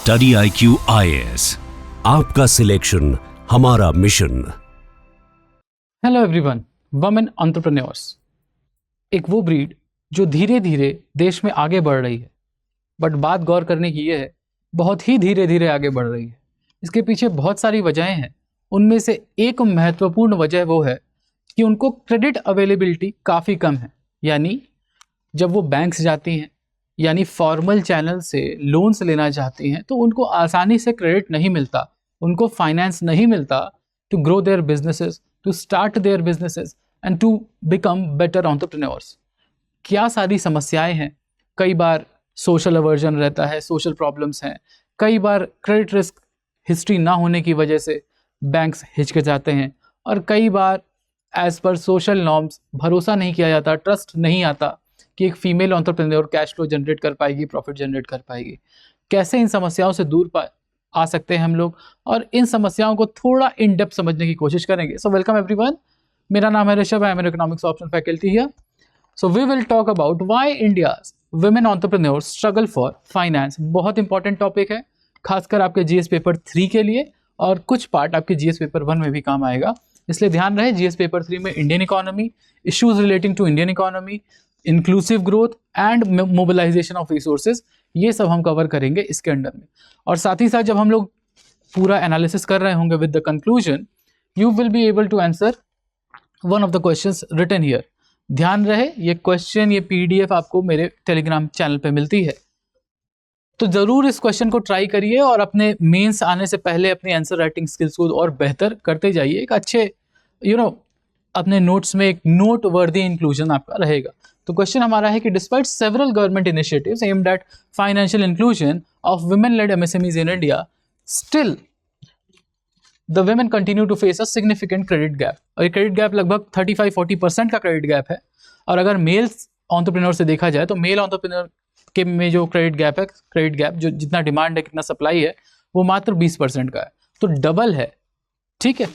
Study IQ IAS, आपका selection हमारा mission. Hello everyone, women entrepreneurs एक वो ब्रीड जो धीरे धीरे देश में आगे बढ़ रही है, बट बात गौर करने की ये है, बहुत ही धीरे धीरे आगे बढ़ रही है। इसके पीछे बहुत सारी वजहें हैं। उनमें से एक महत्वपूर्ण वजह वो है कि उनको क्रेडिट अवेलेबिलिटी काफ़ी कम है। यानी जब वो बैंक्स जाती हैं, यानी फॉर्मल चैनल से लोन्स लेना चाहती हैं, तो उनको आसानी से क्रेडिट नहीं मिलता, उनको फाइनेंस नहीं मिलता to grow their businesses, to start their businesses and to become better entrepreneurs. क्या सारी समस्याएं हैं। कई बार सोशल अवर्जन रहता है, सोशल प्रॉब्लम्स हैं, कई बार क्रेडिट रिस्क हिस्ट्री ना होने की वजह से बैंक्स हिचकिचाते हैं, और कई बार एज पर सोशल नॉर्म्स भरोसा नहीं किया जाता, ट्रस्ट नहीं आता कि एक female entrepreneur cash flow generate कर पाएगी, प्रॉफिट जनरेट कर पाएगी। कैसे इन समस्याओं से दूर आ सकते हैं हम लोग, और इन समस्याओं को थोड़ा इन डेप्थ समझने की कोशिश करेंगे। सो वेलकम एवरीवन, मेरा नाम है Rishabh, I am an economics optional faculty here. So we will talk about why India's women entrepreneurs struggle for finance. बहुत इंपॉर्टेंट टॉपिक है, खासकर आपके जीएस पेपर 3 के लिए, और कुछ पार्ट आपके जीएस पेपर 1 में भी काम आएगा, इसलिए ध्यान रहे। जीएस पेपर 3 में Indian economy, issues relating to Indian economy, inclusive growth and mobilisation of resources, ये सब हम कवर करेंगे इसके अंडर में। और साथ ही साथ जब हम लोग पूरा एनालिसिस कर रहे होंगे with the conclusion, you will be able to answer one of the questions written here. ध्यान रहे, ये क्वेश्चन, ये पीडीएफ आपको मेरे टेलीग्राम चैनल पे मिलती है, तो जरूर इस क्वेश्चन को ट्राई करिए और अपने मेंस आने से पहले अपनी आंसर राइटिंग स्किल्स को और बेहतर करते जाइए। एक अच्छे अपने नोट्स में एक नोट वर्दी इंक्लूजन आपका रहेगा। तो क्वेश्चन हमारा है कि despite several government initiatives aimed at financial inclusion of women led MSMEs in India, still the women continue to face a significant credit gap. और ये क्रेडिट गैप लगभग 35-40% का क्रेडिट गैप है। और अगर मेल एंटरप्रेन्योर से देखा जाए तो मेल एंटरप्रेन्योर के में जो क्रेडिट गैप है, क्रेडिट गैप जो जितना डिमांड है, कितना सप्लाई है, वो मात्र 20% का है, तो डबल है। ठीक है,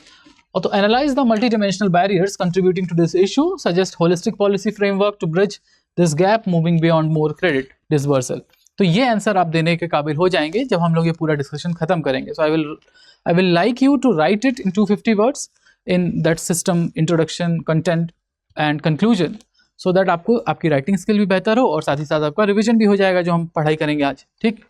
और तो analyse the multi dimensional barriers contributing to this issue, suggest holistic policy framework to bridge this gap moving beyond more credit disbursal. तो ये आंसर आप देने के काबिल हो जाएंगे जब हम लोग ये पूरा डिस्कशन खत्म करेंगे। So I will like you to write it in 250 words in that system, introduction, content and conclusion, so that आपको आपकी राइटिंग स्किल भी बेहतर हो और साथ ही साथ आपका रिविजन भी हो जाएगा जो हम पढ़ाई करेंगे आज। ठीक,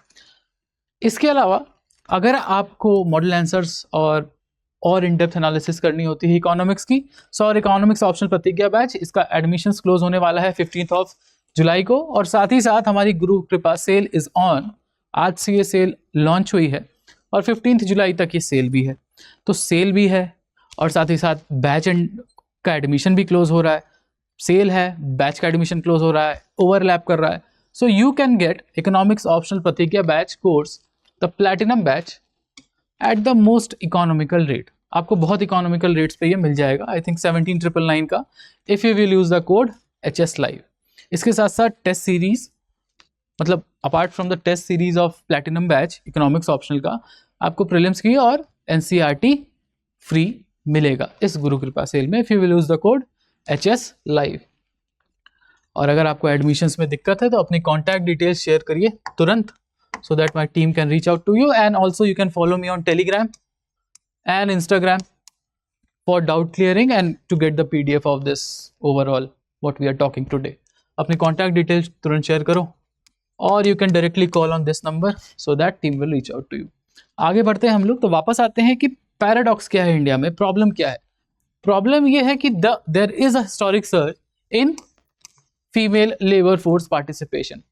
इसके अलावा अगर आपको मॉडल आंसर्स और इन डेप्थ एनालिसिस करनी होती है इकोनॉमिक्स की, सो और इकोनॉमिक्स ऑप्शनल प्रतिज्ञा बैच, इसका एडमिशंस क्लोज होने वाला है 15 जुलाई को। और साथ ही साथ हमारी गुरु कृपा सेल इज ऑन, आज से ये सेल लॉन्च हुई है और 15 जुलाई तक ये सेल भी है। तो सेल भी है और साथ ही साथ बैच का एडमिशन भी क्लोज हो रहा है। सेल है, बैच का एडमिशन क्लोज हो रहा है, ओवरलैप कर रहा है। So you can get economics optional Pratigya batch course, the platinum batch, at the most economical rate. आपको बहुत इकोनॉमिकल रेट्स पे ये मिल जाएगा, आई थिंक 17,999 का, if you will use the code HS Live। इसके साथ साथ टेस्ट सीरीज, मतलब apart from the test series of platinum batch economics optional का, आपको प्रीलिम्स की और NCERT फ्री मिलेगा इस गुरु कृपा सेल में, if you will use the code HS Live। और अगर आपको एडमिशंस में दिक्कत है तो अपनी कॉन्टैक्ट डिटेल्स शेयर करिए तुरंत, so that my team can reach out to you, and also you can follow me on Telegram and Instagram for doubt clearing and to get the PDF of this overall what we are talking today। अपनी contact details तुरंत share करो, और you can directly call on this number so that team will reach out to you। आगे बढ़ते हैं हम लोग, तो वापस आते हैं कि पैराडॉक्स क्या है इंडिया में, प्रॉब्लम क्या है। प्रॉब्लम ये है कि there is a historic surge in female labor force participation।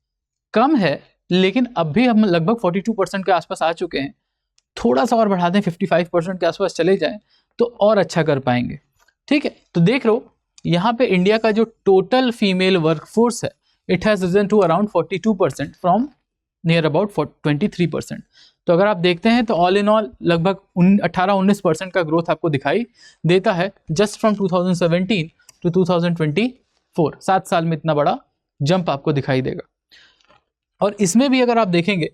कम है, लेकिन अब भी हम लगभग 42% के आसपास आ चुके हैं। थोड़ा सा और बढ़ा दें, 55% के आसपास चले जाएं तो और अच्छा कर पाएंगे। ठीक है, तो देख लो यहाँ पे इंडिया का जो टोटल फीमेल वर्कफोर्स है, it has risen to around 42% from near about 23%। तो अगर आप देखते हैं तो ऑल इन ऑल लगभग 18-19% का ग्रोथ आपको दिखाई देता है जस्ट फ्रॉम 2017 टू 2024। 7 साल में इतना बड़ा जंप आपको दिखाई देगा। और इसमें भी अगर आप देखेंगे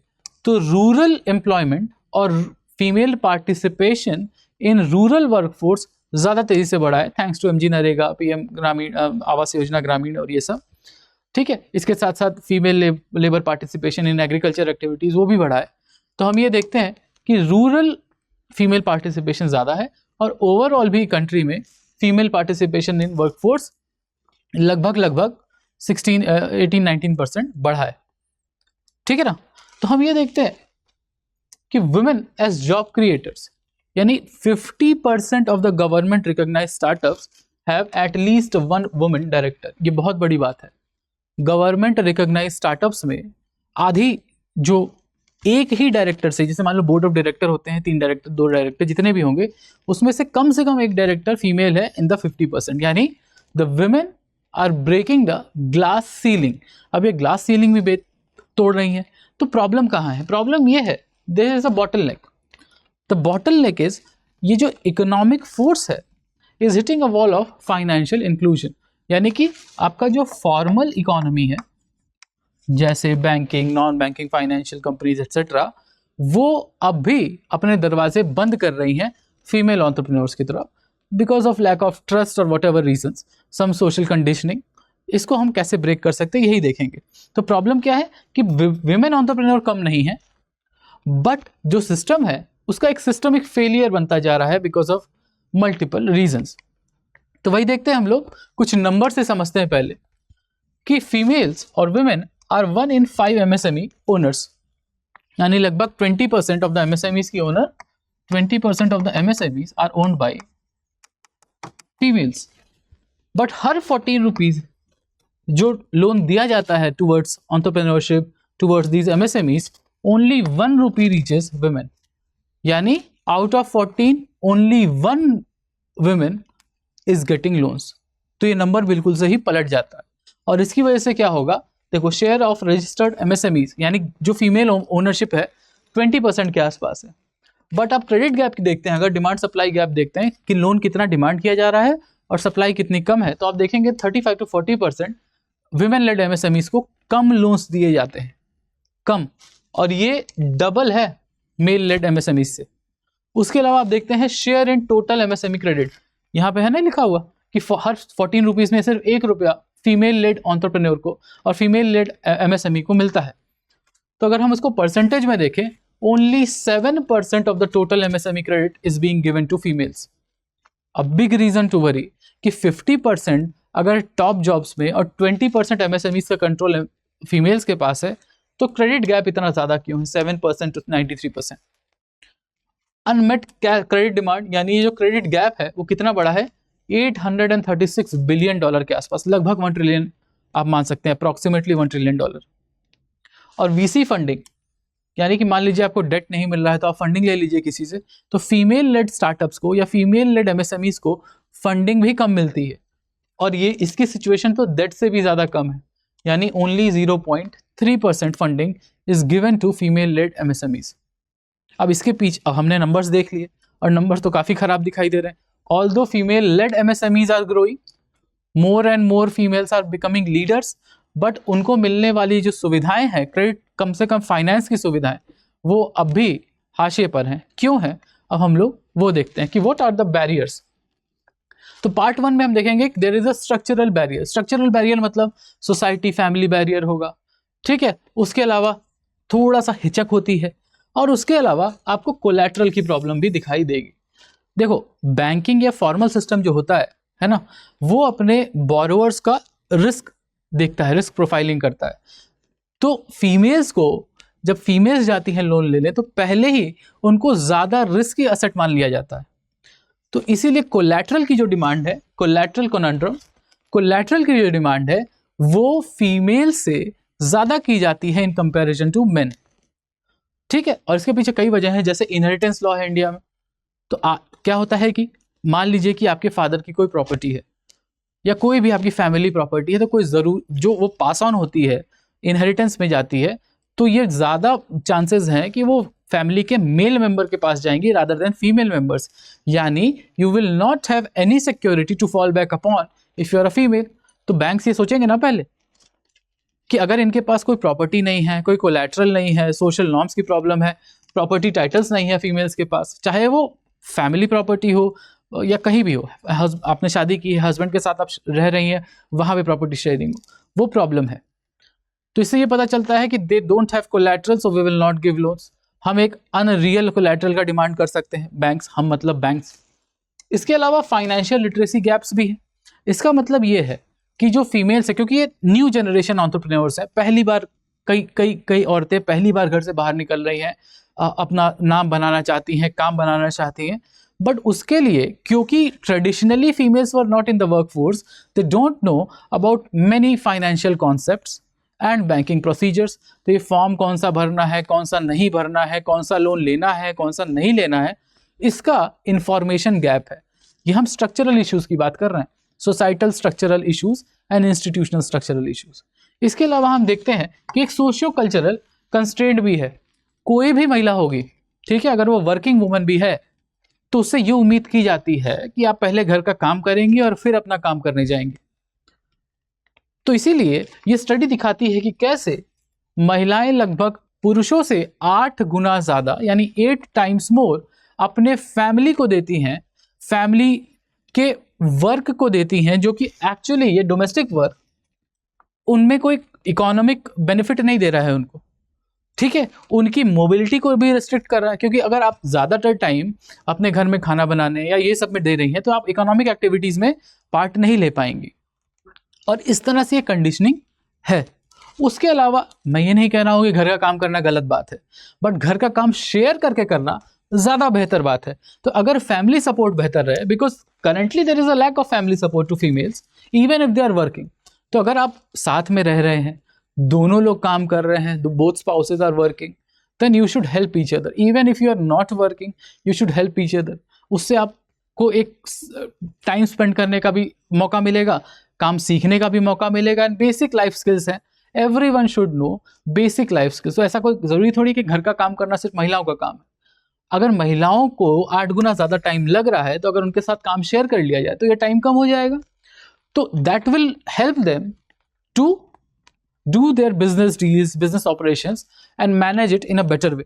तो रूरल एम्प्लॉयमेंट और female participation in rural workforce ज़्यादा तेज़ी से बढ़ा है, thanks to MG NREGA, PM Gramin Awas Yojana ग्रामीण और ये सब। ठीक है, इसके साथ साथ female labour participation in agriculture activities वो भी बढ़ा है। तो हम ये देखते हैं कि रूरल फीमेल पार्टिसिपेशन ज़्यादा है और ओवरऑल भी कंट्री में फीमेल पार्टिसिपेशन इन वर्कफोर्स लगभग 18-19% बढ़ा है। ठीक है ना। तो हम ये देखते हैं कि वुमेन एज जॉब क्रिएटर्स, यानी 50% of the government recognised startups have at least one women director. ये बहुत बड़ी बात है। गवर्नमेंट रिकॉग्नाइज्ड स्टार्टअप्स में आधी जो एक ही डायरेक्टर से, जैसे मान लो बोर्ड ऑफ डायरेक्टर होते हैं 3 डायरेक्टर 2 डायरेक्टर जितने भी होंगे, उसमें से कम एक डायरेक्टर फीमेल है इन द 50%, यानी the women are breaking the glass ceiling. अब ये ग्लास सीलिंग भी तोड़ रही है। तो प्रॉब्लम कहाँ है? प्रॉब्लम ये है, there is a bottleneck. The bottleneck is, ये जो इकोनॉमिक फोर्स है is hitting a wall of financial inclusion, यानी कि आपका जो फॉर्मल इकोनॉमी है जैसे banking, non banking, financial companies etcetera, वो अब भी अपने दरवाजे बंद कर रही हैं फीमेल एंटरप्रेन्योर्स की तरफ because of lack of trust और whatever reasons, some social conditioning. इसको हम कैसे ब्रेक कर सकते हैं यही देखेंगे। तो प्रॉब्लम क्या है कि विमेन एंटरप्रेन्योर कम नहीं है, बट जो सिस्टम है उसका एक सिस्टमिक फेलियर बनता जा रहा है बिकॉज ऑफ मल्टीपल रीजन्स। तो वही देखते हैं हम लोग, कुछ नंबर से समझते हैं पहले कि फीमेल्स और women are 1 in 5 MSME owners, यानी लगभग 20% ऑफ द MSMEs की owner, 20% of the MSMEs are owned by females. But हर 14 रुपीज जो लोन दिया जाता है towards entrepreneurship, towards these MSMEs, only 1 rupee reaches women, यानी out of 14 only 1 women is getting loans. तो ये नंबर बिल्कुल से ही पलट जाता है। और इसकी वजह से क्या होगा, देखो शेयर ऑफ रजिस्टर्ड MSMEs, यानी जो फीमेल ओनरशिप है 20% के आसपास है। बट आप क्रेडिट गैप देखते हैं, अगर डिमांड सप्लाई गैप देखते हैं कि लोन कितना डिमांड किया जा रहा है और सप्लाई कितनी कम है, तो आप देखेंगे 35 to 40% विमेन लेड MSMEs को कम लोन्स दिए जाते हैं, कम, और ये डबल है मेल लेड MSMEs से। उसके अलावा आप देखते हैं share in total MSME credit, यहाँ पे है ना लिखा हुआ कि हर 14 रुपीज में सिर्फ 1 रुपया फीमेल लेड एंटरप्रेन्योर को और फीमेल लेड MSME को मिलता है। तो अगर हम उसको परसेंटेज में देखें, only 7% of the total MSME credit is being given to females. A big reason to worry कि 50% अगर टॉप जॉब्स में और 20% MSMEs का कंट्रोल फीमेल्स के पास है, तो क्रेडिट गैप इतना ज़्यादा क्यों है, 7% to 93%। अनमेट क्रेडिट डिमांड, यानी ये जो क्रेडिट गैप है वो कितना बड़ा है, $836 बिलियन के आसपास, लगभग 1 ट्रिलियन आप मान सकते हैं, अप्रॉक्सीमेटली $1 ट्रिलियन। और VC फंडिंग, यानी कि मान लीजिए आपको डेट नहीं मिल रहा है तो आप फंडिंग ले लीजिए किसी से, तो फीमेल लेड स्टार्टअप्स को या फीमेल लेड MSMEs को फंडिंग भी कम मिलती है, और ये इसकी सिचुएशन तो डेट से भी ज़्यादा कम है, यानी only 0.3% funding is given to female led MSMEs। अब इसके पीछे, अब हमने नंबर्स देख लिए और नंबर्स तो काफ़ी खराब दिखाई दे रहे हैं। Although female led MSMEs are growing, more and more females are becoming leaders, but उनको मिलने वाली जो सुविधाएं हैं, क्रेडिट, कम से कम फाइनेंस की सुविधाएं, वो अब भी हाशिए पर हैं। क्यों है, अब हम लोग वो देखते हैं कि व्हाट आर द बैरियर्स। तो पार्ट 1 में हम देखेंगे there is a structural barrier. Structural barrier मतलब सोसाइटी, फैमिली बैरियर होगा, ठीक है। उसके अलावा थोड़ा सा हिचक होती है, और उसके अलावा आपको कोलैटरल की प्रॉब्लम भी दिखाई देगी। देखो बैंकिंग या फॉर्मल सिस्टम जो होता है ना, वो अपने बोरोवर्स का रिस्क देखता है, रिस्क प्रोफाइलिंग करता है। तो फीमेल्स को, जब फीमेल्स जाती हैं लोन लेने, तो पहले ही उनको ज़्यादा रिस्की असेट मान लिया जाता है। तो इसीलिए कोलैटरल की जो डिमांड है, कोलैटरल कॉन्ड्रम, कोलैटरल की जो डिमांड है वो फीमेल से ज़्यादा की जाती है इन कंपैरिजन टू मेन, ठीक है। और इसके पीछे कई वजह हैं, जैसे इनहेरिटेंस लॉ है इंडिया में। तो क्या होता है कि मान लीजिए कि आपके फादर की कोई प्रॉपर्टी है या कोई भी आपकी फैमिली प्रॉपर्टी है, तो कोई ज़रूर जो वो पास ऑन होती है, इनहेरिटेंस में जाती है, तो ये ज़्यादा चांसेस हैं कि वो फैमिली के मेल मेंबर के पास जाएंगी रादर देन फीमेल मेंबर्स, यानी you will not have any security to fall back upon if you are a female. तो बैंक्स ये सोचेंगे ना पहले कि अगर इनके पास कोई प्रॉपर्टी नहीं है, कोई कोलैटरल नहीं है, सोशल नॉर्म्स की प्रॉब्लम है, प्रॉपर्टी टाइटल्स नहीं है फीमेल्स के पास, चाहे वो फैमिली प्रॉपर्टी हो या कहीं भी हो, आपने शादी की है, हस्बैंड के साथ आप रह रही हैं, वहाँ पे प्रॉपर्टी शेयरिंग हो, वो प्रॉब्लम है। तो इससे ये पता चलता है कि they don't have collateral, so we will not give loans. हम एक अनरियल कोलैटरल का डिमांड कर सकते हैं, बैंक्स, हम मतलब बैंक्स। इसके अलावा फाइनेंशियल लिटरेसी गैप्स भी है। इसका मतलब ये है कि जो फीमेल्स है, क्योंकि ये न्यू जनरेशन एंटरप्रेन्योर्स है, पहली बार कई औरतें पहली बार घर से बाहर निकल रही हैं, अपना नाम बनाना चाहती हैं, काम बनाना चाहती हैं, बट उसके लिए क्योंकि traditionally females were not in the workforce, they don't know about many financial concepts and banking procedures. तो ये फॉर्म कौन सा भरना है, कौन सा नहीं भरना है, कौन सा लोन लेना है, कौन सा नहीं लेना है, इसका इंफॉर्मेशन गैप है। ये हम स्ट्रक्चरल इश्यूज की बात कर रहे हैं, societal structural issues and institutional structural issues. इसके अलावा हम देखते हैं कि एक सोशियो कल्चरल कंस्ट्रेंट भी है। कोई भी महिला होगी, ठीक है, अगर वो वर्किंग वुमन भी है, तो उससे ये उम्मीद की जाती है कि आप पहले घर का काम करेंगी और फिर अपना काम करने जाएंगे। तो इसीलिए ये स्टडी दिखाती है कि कैसे महिलाएं लगभग पुरुषों से 8 गुना ज्यादा, यानी 8 टाइम्स मोर अपने फैमिली को देती हैं, फैमिली के वर्क को देती हैं, जो कि एक्चुअली ये डोमेस्टिक वर्क उनमें कोई इकोनॉमिक बेनिफिट नहीं दे रहा है उनको, ठीक है, उनकी मोबिलिटी को भी रिस्ट्रिक्ट कर रहा है। क्योंकि अगर आप ज़्यादातर टाइम अपने घर में खाना बनाने या ये सब में दे रही हैं, तो आप इकोनॉमिक एक्टिविटीज़ में पार्ट नहीं ले पाएंगी, और इस तरह से ये कंडीशनिंग है। उसके अलावा मैं ये नहीं कह रहा हूँ कि घर का काम करना गलत बात है, बट घर का काम शेयर करके करना ज़्यादा बेहतर बात है। तो अगर फैमिली सपोर्ट बेहतर रहे, because currently there is a lack of family support to females even if they are working. तो अगर आप साथ में रह रहे हैं, दोनों लोग काम कर रहे हैं, both spouses are working, then you should help each other. Even if you are not working, you should help each other. उससे आपको एक टाइम स्पेंड करने का भी मौका मिलेगा, काम सीखने का भी मौका मिलेगा, एंड बेसिक लाइफ स्किल्स हैं, everyone should know basic life skills. तो ऐसा कोई जरूरी थोड़ी कि घर का काम करना सिर्फ महिलाओं का काम है। अगर महिलाओं को 8 गुना ज्यादा टाइम लग रहा है, तो अगर उनके साथ काम शेयर कर लिया जाए तो ये टाइम कम हो जाएगा। तो that will help them to do their business deals, business operations and manage it in a better way.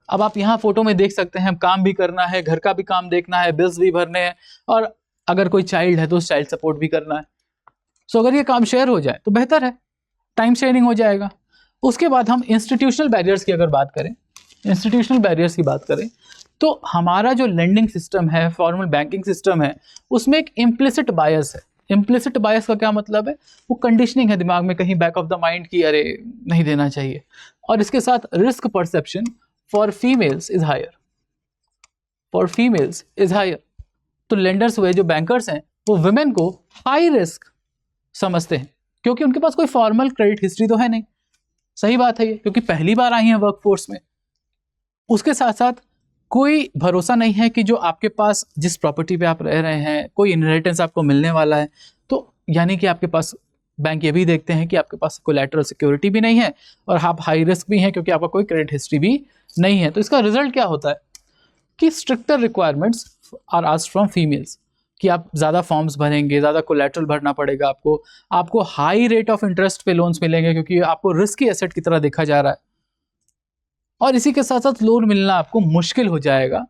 अब आप यहाँ फोटो में देख सकते हैं, काम भी करना है, घर का भी काम देखना है, बिल्स भी भरने हैं, और अगर कोई चाइल्ड है तो उस चाइल्ड सपोर्ट भी करना है। सो अगर ये काम शेयर हो जाए तो बेहतर है, टाइम शेयरिंग हो जाएगा। उसके बाद हम इंस्टीट्यूशनल बैरियर्स की अगर बात करें, इंस्टीट्यूशनल बैरियर्स की बात करें, तो हमारा जो लेंडिंग सिस्टम है, फॉर्मल बैंकिंग सिस्टम है, उसमें एक इम्प्लिसिट बायस है। इम्प्लिसिट बायस का क्या मतलब है? वो कंडीशनिंग है दिमाग में कहीं बैक ऑफ द माइंड की, अरे नहीं देना चाहिए। और इसके साथ risk perception for females is higher, for females is higher. तो लेंडर्स हुए, जो बैंकर्स हैं, वो वुमेन को हाई रिस्क समझते हैं, क्योंकि उनके पास कोई फॉर्मल क्रेडिट हिस्ट्री तो है नहीं। सही बात है ये, क्योंकि पहली बार आई हैं वर्कफोर्स में। उसके साथ साथ कोई भरोसा नहीं है कि जो आपके पास, जिस प्रॉपर्टी पे आप रह रहे हैं, कोई इनहेरिटेंस आपको मिलने वाला है। तो यानी कि आपके पास, बैंक ये भी देखते हैं कि आपके पास कोलैटरल सिक्योरिटी भी नहीं है और आप हाई रिस्क भी हैं, क्योंकि आपका कोई क्रेडिट हिस्ट्री भी नहीं है। तो इसका रिजल्ट क्या होता है कि stricter requirements are asked from females, कि आप ज़्यादा फॉर्म्स भरेंगे, ज़्यादा कोलैटरल भरना पड़ेगा आपको हाई रेट ऑफ इंटरेस्ट पे लोन्स मिलेंगे, क्योंकि आपको रिस्की एसेट की तरह देखा जा रहा है। और इसी के साथ साथ लोन मिलना आपको मुश्किल हो जाएगा।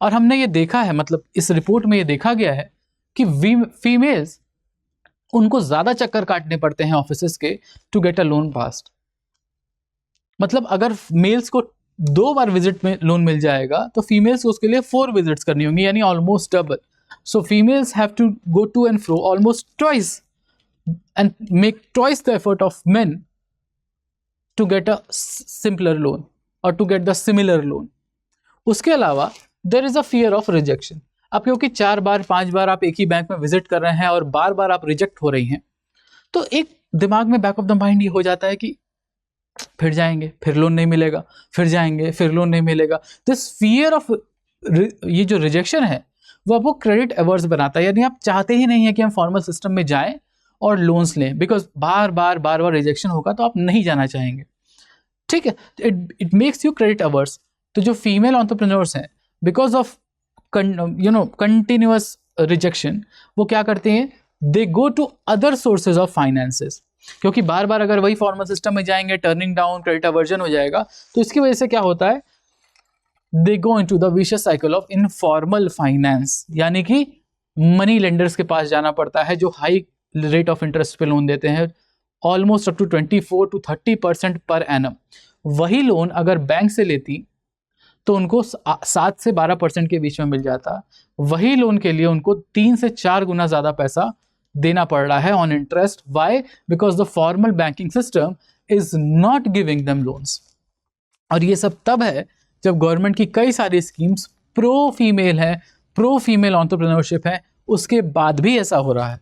और हमने ये देखा है, मतलब इस रिपोर्ट में ये देखा गया है कि फीमेल्स, उनको ज़्यादा चक्कर काटने पड़ते हैं ऑफिसेस के to get a loan passed. मतलब अगर मेल्स को 2 बार विजिट में लोन मिल जाएगा, तो फीमेल्स को उसके लिए 4 विजिट्स करनी होंगी, यानी almost double. So females have to go to and fro almost twice and make twice the effort of men to get a simpler loan or to get the similar loan. उसके अलावा there is a fear of rejection. अब क्योंकि 4 बार 5 बार आप एक ही bank में visit कर रहे हैं और बार बार आप रिजेक्ट हो रही हैं, तो एक दिमाग में बैक ऑफ द माइंड ये हो जाता है कि फिर जाएंगे, फिर लोन नहीं मिलेगा, फिर जाएंगे, फिर लोन नहीं मिलेगा। दिस फियर ऑफ, ये जो रिजेक्शन है, वो आपको क्रेडिट एवर्स बनाता है। यानी आप चाहते ही नहीं है कि हम फॉर्मल सिस्टम में जाएं और लोन्स लें, बिकॉज बार बार रिजेक्शन होगा तो आप नहीं जाना चाहेंगे। ठीक है, it makes you credit averse. तो जो फीमेल एंटरप्रेन्योर्स हैं, बिकॉज ऑफ कंटिन्यूअस रिजेक्शन, वो क्या करते हैं, they go to other sources of finances, क्योंकि बार बार अगर वही फॉर्मल सिस्टम में जाएंगे, टर्निंग डाउन, क्रेडिट एवर्जन हो जाएगा। तो इसकी वजह से क्या होता है, they go into the vicious cycle of informal finance, यानी कि मनी लेंडर्स के पास जाना पड़ता है, जो हाई रेट ऑफ इंटरेस्ट पे लोन देते हैं, almost up to 24 to 30% per annum. वही लोन अगर बैंक से लेती तो उनको 7 से 12% के बीच में मिल जाता। वही लोन के लिए उनको 3 से 4 गुना ज़्यादा पैसा देना पड़ रहा है on interest. Why? Because the formal banking system is not giving them loans. और ये सब तब है जब गवर्नमेंट की कई सारी स्कीम्स प्रो फीमेल है, प्रो फीमेल एंटरप्रेन्योरशिप है, उसके बाद भी ऐसा हो रहा है।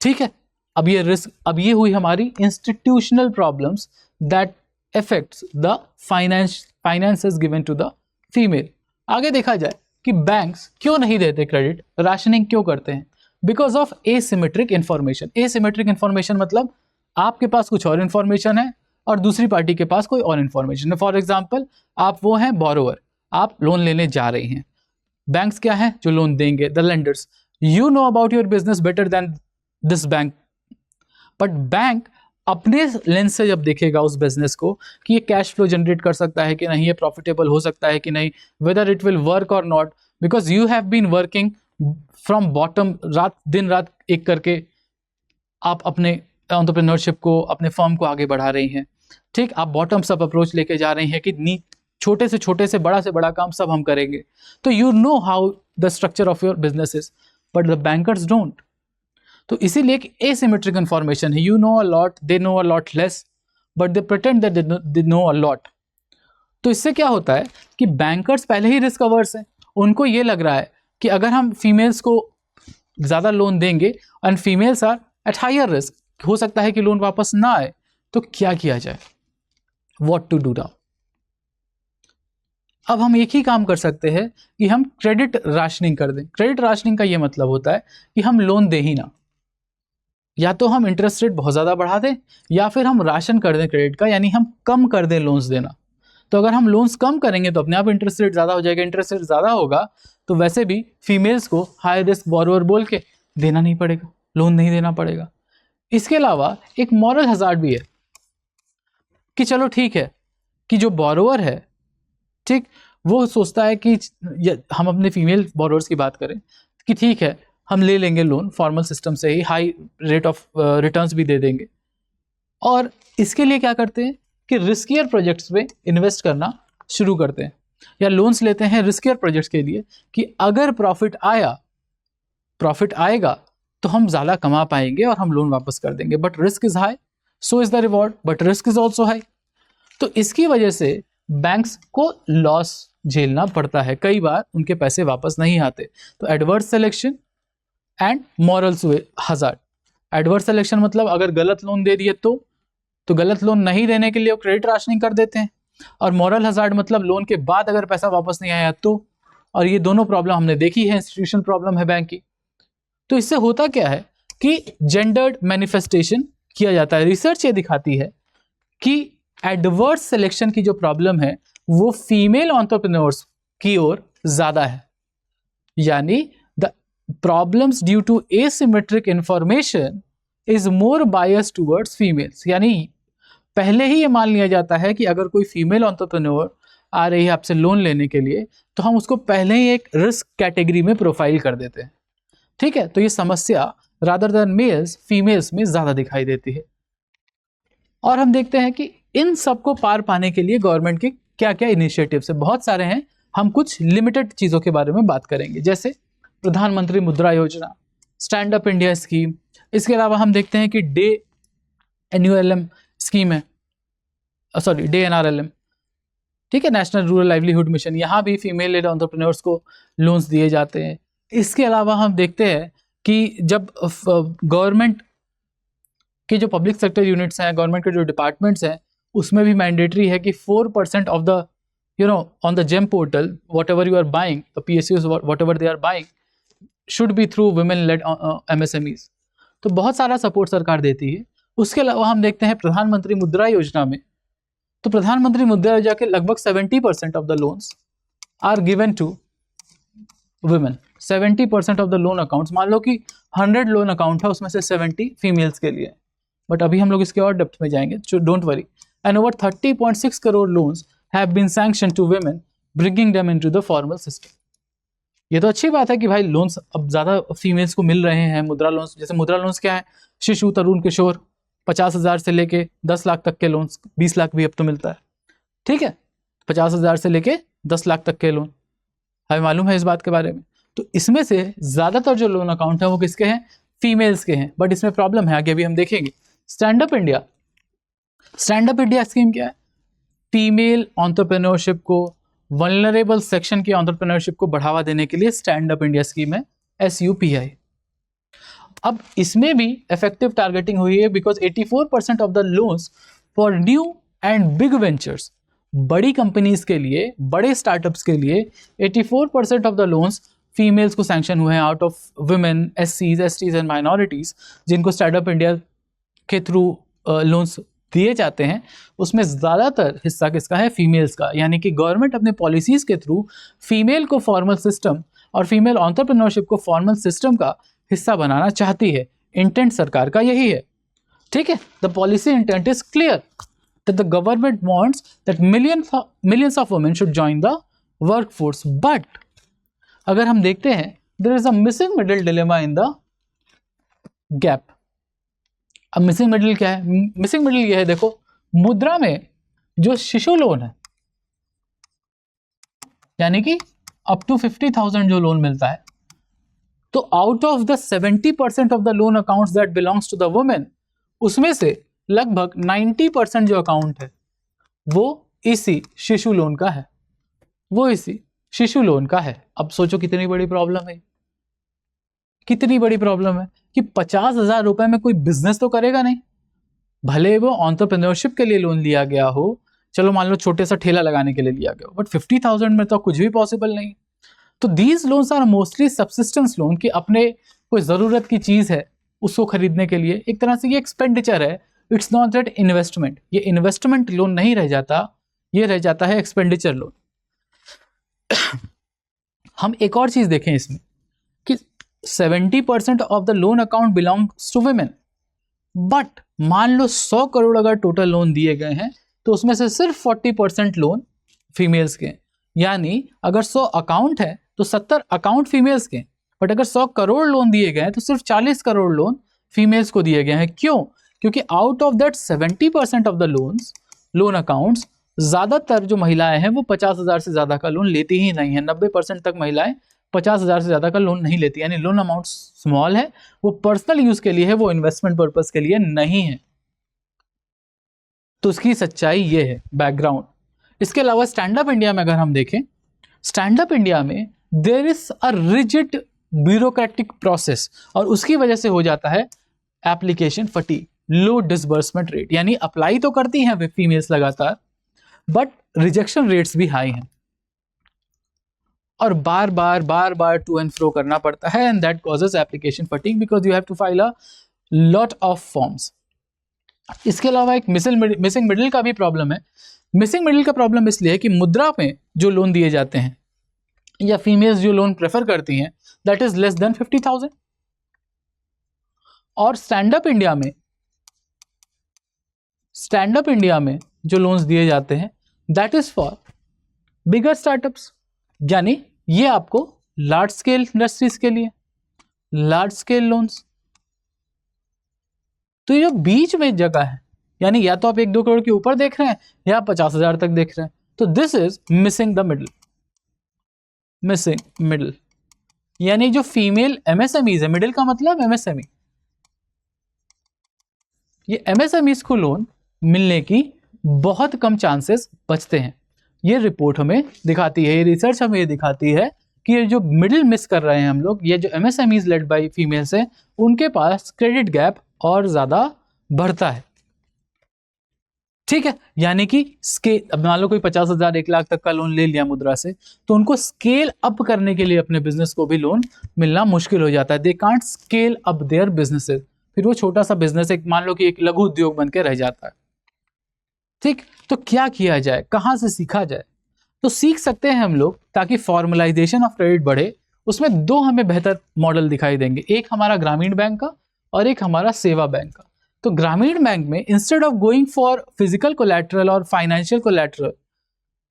ठीक है, अब ये हुई हमारी institutional problems that affects the finances given to the female। आगे देखा जाए कि बैंक्स क्यों नहीं देते क्रेडिट, राशनिंग क्यों करते हैं? Because of asymmetric information. Asymmetric information मतलब आपके पास कुछ और इंफॉर्मेशन है और दूसरी पार्टी के पास कोई और इंफॉर्मेशन है। फॉर एग्जाम्पल, आप वो हैं बोरोवर, आप लोन लेने जा रहे हैं। बैंक्स क्या है जो लोन देंगे? The lenders. You know about your business better than this bank, but bank अपने लेंस से जब देखेगा उस बिजनेस को कि ये कैश फ्लो जनरेट कर सकता है कि नहीं, ये प्रॉफिटेबल हो सकता है कि नहीं, वेदर इट विल वर्क और not, because you have been working from bottom, दिन रात एक करके आप अपने एंटरप्रेन्योरशिप को, अपने फर्म को आगे बढ़ा रही हैं। ठीक, आप बॉटम अप अप्रोच लेके जा रही हैं कि छोटे से बड़ा काम सब हम करेंगे। तो you know how the structure of your business is, but the bankers don't. तो इसीलिए एक एसिमेट्रिक इंफॉर्मेशन है। You know a lot, they know a lot less, but they pretend that they know a lot. तो इससे क्या होता है कि बैंकर्स पहले ही रिस्क अवर्स हैं। उनको ये लग रहा है कि अगर हम फीमेल्स को ज़्यादा लोन देंगे and females are at higher risk, हो सकता है कि लोन वापस ना आए, तो क्या किया जाए, व्हाट टू डू नाउ। अब हम एक ही काम कर सकते हैं कि हम क्रेडिट राशनिंग कर दें। क्रेडिट राशनिंग का ये मतलब होता है कि हम लोन दे ही ना, या तो हम इंटरेस्ट रेट बहुत ज़्यादा बढ़ा दें या फिर हम राशन कर दें क्रेडिट का, यानी हम कम कर दें लोन्स देना। तो अगर हम लोन्स कम करेंगे तो अपने आप इंटरेस्ट रेट ज़्यादा हो जाएगा। इंटरेस्ट रेट ज़्यादा होगा तो वैसे भी फीमेल्स को हाई रिस्क बोरोवर बोल के देना नहीं पड़ेगा, लोन नहीं देना पड़ेगा। इसके अलावा एक मॉरल हजार्ड भी है कि चलो ठीक है कि जो बोरोवर है, ठीक, वो सोचता है कि हम अपने फीमेल बोरोवर्स की बात करें कि ठीक है हम ले लेंगे लोन फॉर्मल सिस्टम से ही, हाई रेट ऑफ रिटर्न्स भी दे देंगे। और इसके लिए क्या करते हैं कि रिस्कियर प्रोजेक्ट्स पे इन्वेस्ट करना शुरू करते हैं, या लोन्स लेते हैं रिस्कियर प्रोजेक्ट्स के लिए कि अगर प्रॉफिट आएगा तो हम ज़्यादा कमा पाएंगे और हम लोन वापस कर देंगे। But risk is high, so is the reward, but risk is also high. तो इसकी वजह से बैंक्स को लॉस झेलना पड़ता है, कई बार उनके पैसे वापस नहीं आते। तो adverse selection and moral hazard. Adverse selection मतलब अगर गलत लोन दे दिए तो गलत लोन नहीं देने के लिए वो क्रेडिट राशनिंग कर देते हैं। और मॉरल हजार्ड मतलब लोन के बाद अगर पैसा वापस नहीं आया तो। और ये दोनों प्रॉब्लम हमने देखी है, इंस्टीट्यूशन प्रॉब्लम है बैंक की। तो इससे होता क्या है कि जेंडर्ड मैनिफेस्टेशन किया जाता है। रिसर्च ये दिखाती है कि एडवर्स सिलेक्शन की जो प्रॉब्लम है वो फीमेल एंटरप्रेन्योर्स की ओर ज्यादा है, यानी the problems due to asymmetric information is more bias towards females. यानी पहले ही ये मान लिया जाता है कि अगर कोई फीमेल एंटरप्रेन्योर आ रही है आपसे लोन लेने के लिए तो हम उसको पहले ही एक रिस्क कैटेगरी में प्रोफाइल कर देते हैं। ठीक है, तो ये समस्या रादर देन मेल्स फीमेल्स में ज़्यादा दिखाई देती है। और हम देखते हैं कि इन सबको पार पाने के लिए गवर्नमेंट के क्या क्या इनिशिएटिव्स है, बहुत सारे हैं। हम कुछ लिमिटेड चीज़ों के बारे में बात करेंगे, जैसे प्रधानमंत्री मुद्रा योजना, स्टैंड अप इंडिया स्कीम। इसके अलावा हम देखते हैं कि डे एनयूएलएम स्कीम है, सॉरी डे एनआरएलएम, ठीक है, नेशनल रूरल लाइवलीहुड मिशन। यहाँ भी फीमेल लेड एंटरप्रेन्योर्स को लोन्स दिए जाते हैं। इसके अलावा हम देखते हैं कि जब गवर्नमेंट के जो पब्लिक सेक्टर यूनिट्स हैं, गवर्नमेंट के जो डिपार्टमेंट्स हैं, उसमें भी मैंडेटरी है कि 4% of the on the GeM portal whatever you are buying, the PSUs whatever they are buying should be through women led MSMEs। तो बहुत सारा सपोर्ट सरकार देती है। उसके अलावा हम देखते हैं प्रधानमंत्री मुद्रा योजना में, तो प्रधानमंत्री मुद्रा योजना के लगभग 70% of the loans are given to women. 70% of the loan accounts, मान लो कि 100 लोन अकाउंट है, उसमें से 70 फीमेल्स के लिए। बट अभी हम लोग इसके और डेप्थ में जाएंगे, don't worry. And over 30.6 crore loans have been sanction to women, bringing them into the formal system. ये तो अच्छी बात है कि भाई लोन्स अब ज़्यादा फीमेल्स को मिल रहे हैं। मुद्रा लोन्स, जैसे मुद्रा लोन्स क्या है, शिशु, तरुण, किशोर, 50,000 से लेके 10 लाख तक के लोन्स, 20 लाख भी अब तो मिलता है। ठीक है, 50,000 से लेके 10 लाख तक के लोन, हमें मालूम है इस बात के बारे में। तो इसमें से ज़्यादातर जो लोन अकाउंट है वो किसके हैं? फीमेल्स के हैं। बट इसमें प्रॉब्लम है, आगे अभी हम देखेंगे। स्टैंड अप इंडिया स्कीम क्या है? फीमेल एंटरप्रेन्योरशिप को, वल्नरेबल सेक्शन की एंटरप्रेन्योरशिप को बढ़ावा देने के लिए स्टैंड अप इंडिया स्कीम है, SUPI। अब इसमें भी इफेक्टिव टारगेटिंग हुई है because 84% of the loans for new and big ventures, बड़ी कंपनीज के लिए, बड़े स्टार्टअप्स के लिए 84% ऑफ द लोन्स फीमेल्स को सैंक्शन हुए हैं out of women, SCs, STs and minorities, जिनको स्टार्टअप इंडिया के थ्रू लोन्स दिए जाते हैं। उसमें ज़्यादातर हिस्सा किसका है? फीमेल्स का। यानी कि गवर्नमेंट अपने पॉलिसीज के थ्रू फीमेल को फॉर्मल सिस्टम और फीमेल एंटरप्रेन्योरशिप को फॉर्मल सिस्टम का हिस्सा बनाना चाहती है। इंटेंट सरकार का यही है, ठीक है। The policy intent is clear that the government wants that millions of women should join the workforce, but अगर हम देखते हैं there is a missing middle dilemma in the gap। अब मिसिंग मिडिल क्या है? मिसिंग मिडिल ये है, देखो मुद्रा में जो शिशु लोन है, यानी कि अप टू 50,000 जो लोन मिलता है, तो out of the 70% of the loan accounts that belongs to the women, उसमें से लगभग 90% जो अकाउंट है वो इसी शिशु लोन का है, वो इसी शिशु लोन का है। अब सोचो कितनी बड़ी प्रॉब्लम है, कितनी बड़ी प्रॉब्लम है कि 50,000 रुपए में कोई बिजनेस तो करेगा नहीं, भले वो एंटरप्रेन्योरशिप के लिए लोन लिया गया हो, चलो मान लो छोटे सा ठेला लगाने के लिए लिया गया हो, बट 50,000 में तो कुछ भी पॉसिबल नहीं। तो these loans are mostly subsistence loan, कि अपने कोई ज़रूरत की चीज़ है उसको खरीदने के लिए, एक तरह से ये एक्सपेंडिचर है। इट्स नॉट दैट इन्वेस्टमेंट, ये इन्वेस्टमेंट लोन नहीं रह जाता, ये रह जाता है एक्सपेंडिचर लोन। हम एक और चीज़ देखें इसमें कि 70% of the loan account belongs to women, but मान लो 100 करोड़ अगर टोटल लोन दिए गए हैं तो उसमें से सिर्फ 40% लोन फीमेल्स के हैं। यानी अगर 100 अकाउंट है तो 70 अकाउंट फीमेल्स के हैं, बट अगर 100 करोड़ लोन दिए गए हैं तो सिर्फ 40 करोड़ लोन फीमेल्स को दिए गए हैं। क्यों? क्योंकि out of that 70% of the loan accounts, ज़्यादातर जो महिलाएं हैं वो 50,000 से ज़्यादा का लोन लेती ही नहीं है। 90% तक महिलाएं 50,000 से ज़्यादा का लोन नहीं लेती, यानी लोन अमाउंट स्मॉल है, वो पर्सनल यूज़ के लिए है, वो इन्वेस्टमेंट पर्पस के लिए नहीं है। तो उसकी सच्चाई ये है, बैकग्राउंड। इसके अलावा स्टैंड अप इंडिया में अगर हम देखें, स्टैंड अप इंडिया में there is a rigid bureaucratic process, और उसकी वजह से हो जाता है application fatigue, low disbursement rate, यानी अप्लाई तो करती हैं फीमेल्स लगातार, बट रिजेक्शन रेट्स भी हाई हैं, और बार बार टू एंड फ्रो करना पड़ता है, and that causes application fatigue because you have to file a lot of forms. इसके अलावा एक मिसिंग मिडिल का भी प्रॉब्लम है। मिसिंग मिडिल का प्रॉब्लम इसलिए है कि मुद्रा में जो लोन दिए जाते हैं या फीमेल्स जो लोन प्रेफर करती हैं, दैट इज लेस देन 50,000, और स्टैंड अप इंडिया में जो लोन्स दिए जाते हैं that is for bigger startups, यानी ये आपको लार्ज स्केल इंडस्ट्रीज के लिए, लार्ज स्केल लोन्स। तो ये जो बीच में जगह है, यानी या तो आप 1-2 करोड़ के ऊपर देख रहे हैं या 50,000 तक देख रहे हैं, तो this is missing the middle. Missing middle यानी जो फीमेल MSMEs है, मिडिल का मतलब MSME, ये MSMEs को लोन मिलने की बहुत कम चांसेस बचते हैं। ये रिपोर्ट हमें दिखाती है, ये रिसर्च हमें ये दिखाती है कि ये जो मिडिल मिस कर रहे हैं हम लोग, ये जो MSMEs लेड बाय फीमेल्स है, उनके पास क्रेडिट गैप और ज़्यादा बढ़ता है। ठीक है, यानी कि स्केल, अब मान लो कोई 50,000 1 लाख तक का लोन ले लिया मुद्रा से, तो उनको स्केल अप करने के लिए अपने बिजनेस को भी लोन मिलना मुश्किल हो जाता है। They can't scale up their businesses, फिर वो छोटा सा बिजनेस एक मान लो कि एक लघु उद्योग बन के रह जाता है। ठीक, तो क्या किया जाए, कहाँ से सीखा जाए? तो सीख सकते हैं हम लोग, ताकि फॉर्मलाइजेशन ऑफ क्रेडिट बढ़े। उसमें 2 हमें बेहतर मॉडल दिखाई देंगे, एक हमारा ग्रामीण बैंक का और एक हमारा सेवा बैंक का। तो ग्रामीण बैंक में instead of going for physical collateral और फाइनेंशियल कोलैटरल,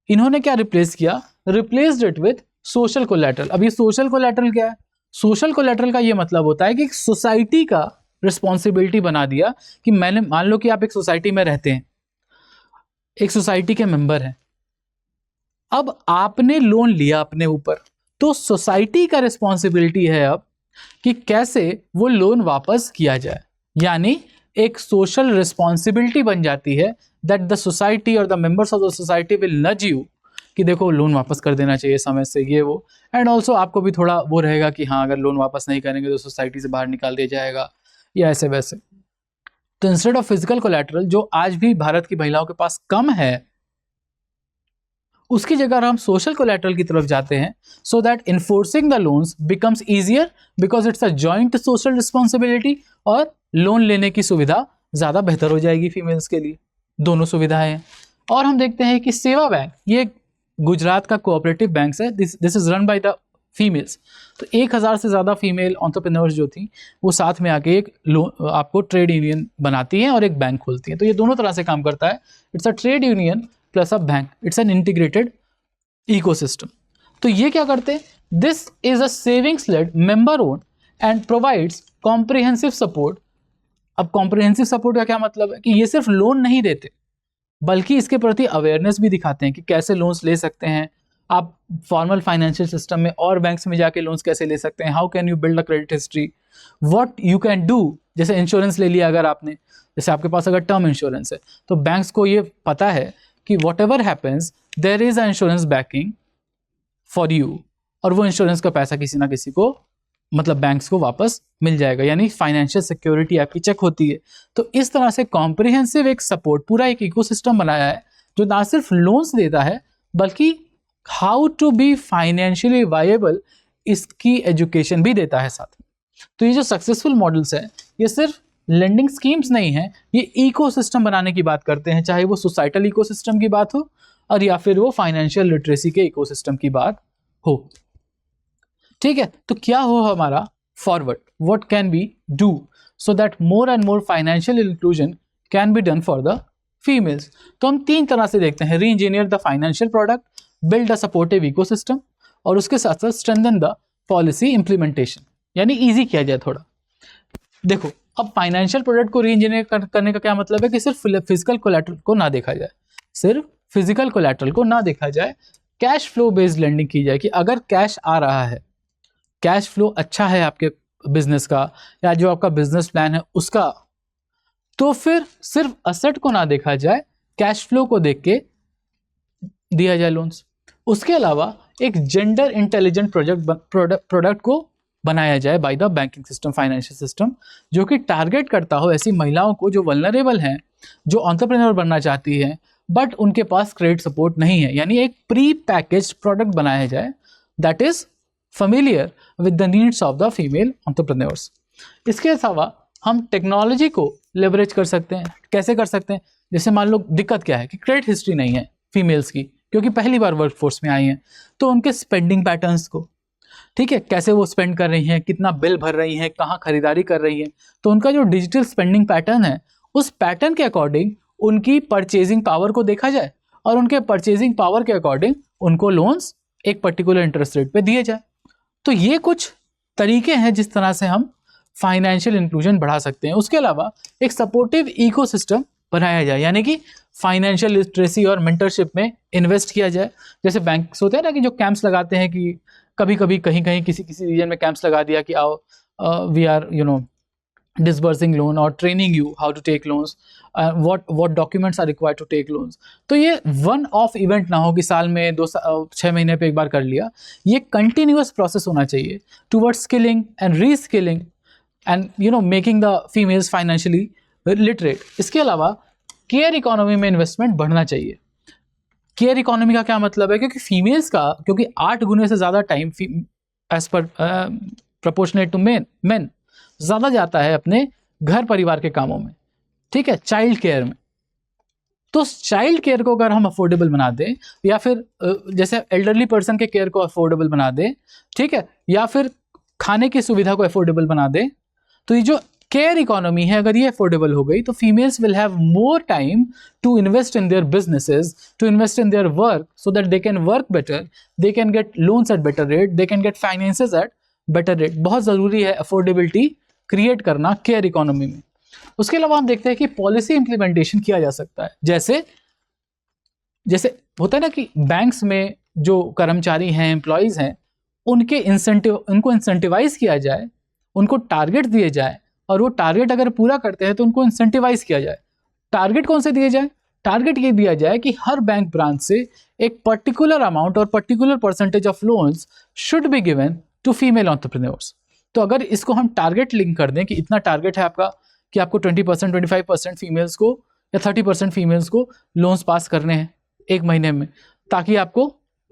इन्होंने क्या रिप्लेस किया? Replaced it with social collateral. अब ये सोशल कोलैटरल क्या है? सोशल कोलैटरल का ये मतलब होता है कि सोसाइटी का रिस्पॉन्सिबिलिटी बना दिया कि मैंने, मान लो कि आप एक सोसाइटी में रहते हैं, एक सोसाइटी के मेंबर हैं, अब आपने लोन लिया अपने ऊपर, तो सोसाइटी का रिस्पॉन्सिबिलिटी है अब कि कैसे वो लोन वापस किया जाए। यानी एक सोशल रिस्पॉन्सिबिलिटी बन जाती है दैट द सोसाइटी और the members of the society will नज यू कि देखो लोन वापस कर देना चाहिए समय से, ये वो। एंड ऑल्सो आपको भी थोड़ा वो रहेगा कि हाँ अगर लोन वापस नहीं करेंगे तो सोसाइटी से बाहर निकाल दिया जाएगा या ऐसे वैसे। तो इंस्टेड ऑफ फिजिकल कोलैटरल, जो आज भी भारत की महिलाओं के पास कम है, उसकी जगह हम सोशल कोलैटरल की तरफ जाते हैं, so that enforcing the loans becomes easier because it's a joint social responsibility, और लोन लेने की सुविधा ज़्यादा बेहतर हो जाएगी फीमेल्स के लिए। दोनों सुविधाएं हैं। और हम देखते हैं कि सेवा बैंक, ये गुजरात का कोऑपरेटिव बैंक है, this is run by the females. तो 1000 से ज़्यादा फीमेल एंटरप्रेन्योर्स जो थी वो साथ में आके एक लोन आपको ट्रेड यूनियन बनाती हैं और एक बैंक खोलती हैं। तो ये दोनों तरह से काम करता है, it's a trade union plus a bank, it's an integrated ecosystem. तो ये क्या करते हैं, this is a savings led member own and provides comprehensive support. अब कॉम्प्रिहेंसिव सपोर्ट का क्या मतलब है कि ये सिर्फ लोन नहीं देते बल्कि इसके प्रति अवेयरनेस भी दिखाते हैं कि कैसे लोन्स ले सकते हैं आप फॉर्मल फाइनेंशियल सिस्टम में, और बैंक्स में जाके लोन्स कैसे ले सकते हैं, how can you build a credit history, what you can do. जैसे इंश्योरेंस ले लिया अगर आपने, जैसे आपके पास अगर टर्म इंश्योरेंस है तो बैंक्स को ये पता है कि whatever happens there is a insurance backing for you, और वो इंश्योरेंस का पैसा किसी ना किसी को मतलब बैंक्स को वापस मिल जाएगा, यानी फाइनेंशियल सिक्योरिटी आपकी चेक होती है। तो इस तरह से कॉम्प्रिहेंसिव एक सपोर्ट, पूरा एक इकोसिस्टम बनाया है जो ना सिर्फ लोन्स देता है बल्कि how to be financially viable, इसकी एजुकेशन भी देता है साथ में। तो ये जो सक्सेसफुल मॉडल्स है ये सिर्फ लेंडिंग स्कीम्स नहीं है, ये इकोसिस्टम बनाने की बात करते हैं, चाहे वो सोसाइटल इकोसिस्टम की बात हो और या फिर वो फाइनेंशियल लिटरेसी के इकोसिस्टम की बात हो। ठीक है, तो क्या हो हमारा forward, what can be do so that more and more financial inclusion can be done for the females. तो हम 3 तरह से देखते हैं, री engineer the financial product, build a supportive ecosystem, और उसके साथ साथ स्ट्रेंथन द पॉलिसी इंप्लीमेंटेशन, यानी ईजी किया जाए थोड़ा। देखो अब फाइनेंशियल प्रोडक्ट को री इंजीनियर करने का क्या मतलब है कि सिर्फ फिजिकल कोलैटरल को ना देखा जाए, सिर्फ फिजिकल कोलैटरल को ना देखा जाए, कैश फ्लो बेस्ड लेंडिंग की जाए कि अगर कैश आ रहा है, कैश फ्लो अच्छा है आपके बिजनेस का या जो आपका बिजनेस प्लान है उसका, तो फिर सिर्फ असेट को ना देखा जाए, कैश फ्लो को देख के दिया जाए लोन्स। उसके अलावा एक जेंडर इंटेलिजेंट प्रोडक्ट को बनाया जाए by the banking system, financial system, जो कि टारगेट करता हो ऐसी महिलाओं को जो वल्नरेबल हैं, जो एंटरप्रेन्योर बनना चाहती हैं बट उनके पास क्रेडिट सपोर्ट नहीं है, यानी एक प्री पैकेज्ड प्रोडक्ट बनाया जाए that is familiar with the needs of the female entrepreneurs। इसके अलावा हम टेक्नोलॉजी को लेवरेज कर सकते हैं। कैसे कर सकते हैं, जैसे मान लो दिक्कत क्या है कि क्रेडिट हिस्ट्री नहीं है फीमेल्स की क्योंकि पहली बार वर्कफोर्स में आई हैं, तो उनके स्पेंडिंग पैटर्न्स को, ठीक है, कैसे वो स्पेंड कर रही हैं, कितना बिल भर रही हैं, कहाँ खरीदारी कर रही हैं, तो उनका जो डिजिटल स्पेंडिंग पैटर्न है उस पैटर्न के अकॉर्डिंग उनकी परचेजिंग पावर को देखा जाए और उनके परचेजिंग पावर के अकॉर्डिंग उनको लोन्स एक पर्टिकुलर इंटरेस्ट रेट पे दिए जाए। तो ये कुछ तरीके हैं जिस तरह से हम फाइनेंशियल इंक्लूजन बढ़ा सकते हैं। उसके अलावा एक सपोर्टिव इकोसिस्टम बनाया जाए, यानी कि फाइनेंशियल लिटरेसी और मेंटरशिप में इन्वेस्ट किया जाए। जैसे बैंक्स होते हैं ना कि जो कैंप्स लगाते हैं कि कभी कभी कहीं कहीं किसी किसी रीजन में कैंप्स लगा दिया कि आओ we are disbursing loan or training you how to take loans, what documents are required to take loans। तो ये वन ऑफ इवेंट ना हो कि साल में 6 महीने पे एक बार कर लिया, ये कंटिन्यूअस प्रोसेस होना चाहिए towards skilling and re skilling and making the females financially literate. इसके अलावा केयर इकोनॉमी में इन्वेस्टमेंट बढ़ना चाहिए। केयर इकोनॉमी का क्या मतलब है, क्योंकि फीमेल्स का 8 गुने से ज़्यादा time as per proportionate to men ज़्यादा जाता है अपने घर परिवार के कामों में, ठीक है, चाइल्ड केयर में। तो चाइल्ड केयर को अगर हम अफोर्डेबल बना दें या फिर जैसे एल्डरली पर्सन के केयर को अफोर्डेबल बना दें, ठीक है, या फिर खाने की सुविधा को अफोर्डेबल बना दें, तो ये जो केयर इकोनॉमी है अगर ये अफोर्डेबल हो गई तो females will have more time to invest in their businesses, to invest in their work, so that they can work better, they can get loans at better rate, they can get finances at better rate. बहुत ज़रूरी है affordability create करना care economy में। उसके अलावा हम देखते हैं कि पॉलिसी इंप्लीमेंटेशन किया जा सकता है, जैसे जैसे होता है ना कि बैंक्स में जो कर्मचारी हैं, एम्प्लॉयज़ हैं, उनको इंसेंटिवाइज किया जाए, उनको टारगेट दिए जाए, और वो टारगेट अगर पूरा करते हैं तो उनको इंसेंटिवाइज किया जाए। टारगेट कौन से दिए जाए? टारगेट ये दिया जाए कि हर बैंक ब्रांच से एक पर्टिकुलर अमाउंट और particular percentage of loans should be given to female entrepreneurs. तो अगर इसको हम टारगेट लिंक कर दें कि इतना टारगेट है आपका कि आपको 20%, 25% फीमेल्स को या 30% फीमेल्स को लोन्स पास करने हैं एक महीने में, ताकि आपको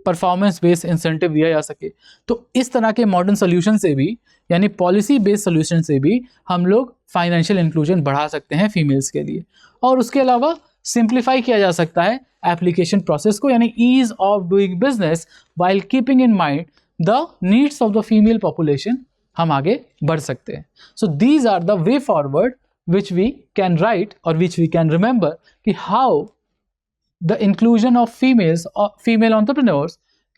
परफॉर्मेंस बेस्ड इंसेंटिव दिया जा सके। तो इस तरह के मॉडर्न सोल्यूशन से भी, यानी पॉलिसी बेस्ड सोल्यूशन से भी, हम लोग फाइनेंशियल इंक्लूजन बढ़ा सकते हैं फीमेल्स के लिए। और उसके अलावा सिंप्लीफाई किया जा सकता है एप्लीकेशन प्रोसेस को, यानी ease of doing business while keeping in mind the needs of the female population. हम आगे बढ़ सकते हैं। So these are the way forward which we can write और विच वी कैन रिमेंबर कि how the inclusion of females or female entrepreneurs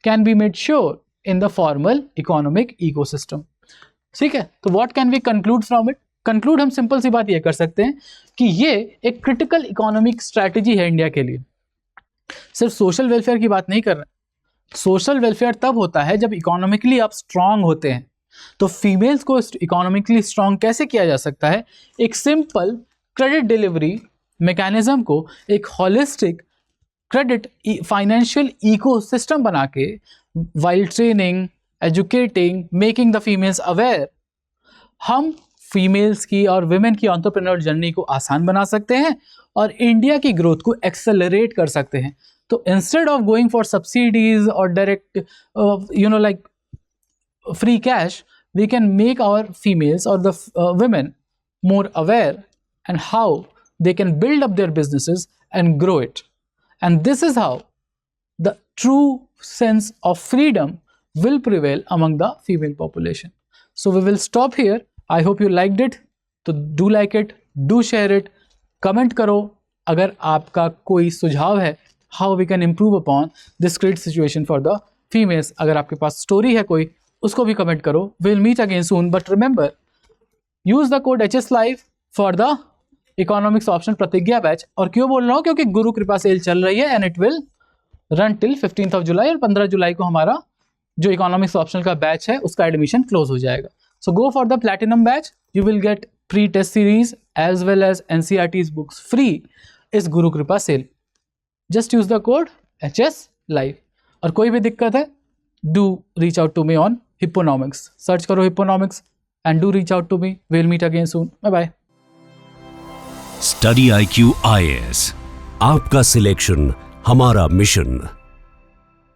can be made sure in the formal economic ecosystem। ठीक है, तो what can we conclude from it? conclude हम simple सी बात ये कर सकते हैं कि ये एक क्रिटिकल इकोनॉमिक स्ट्रैटेजी है इंडिया के लिए। सिर्फ सोशल वेलफेयर की बात नहीं कर रहे। सोशल वेलफेयर तब होता है जब इकोनॉमिकली आप स्ट्रांग होते हैं। तो फीमेल्स को इकोनॉमिकली स्ट्रांग कैसे किया जा सकता है? एक सिंपल क्रेडिट डिलीवरी मैकेनिज्म को एक होलिस्टिक क्रेडिट फाइनेंशियल इकोसिस्टम बना के, while training, educating, making the females aware, हम फीमेल्स की और विमेन की एंटरप्रेन्योर जर्नी को आसान बना सकते हैं और इंडिया की ग्रोथ को एक्सेलरेट कर सकते हैं। तो instead of going for subsidies और direct like free cash, we can make our females और the women more aware and how they can build up their businesses and grow it. And this is how the true sense of freedom will prevail among the female population. So we will stop here. I hope you liked it. तो do like it, do share it, comment करो अगर आपका कोई सुझाव है how we can improve upon this great situation for the females। अगर आपके पास story है कोई, उसको भी कमेंट करो। We'll meet again soon, but remember, use the code HS Live for the economics option प्रतिज्ञा बैच। और क्यों बोल रहा हूँ? क्योंकि गुरु कृपा सेल चल रही है and it will run till 15th जुलाई, और 15 जुलाई को हमारा जो इकोनॉमिक्स ऑप्शनल का बैच है उसका एडमिशन क्लोज हो जाएगा। So go for the platinum batch, you will get pre test series as well as NCERT's books free इस Guru Kripa sale. Just use the code HS Live। और कोई भी दिक्कत है, do reach out to me on Hipponomics, search करो Hipponomics and do reach out to me. Will meet again soon, bye bye. Study IQ IAS, आपका selection हमारा mission.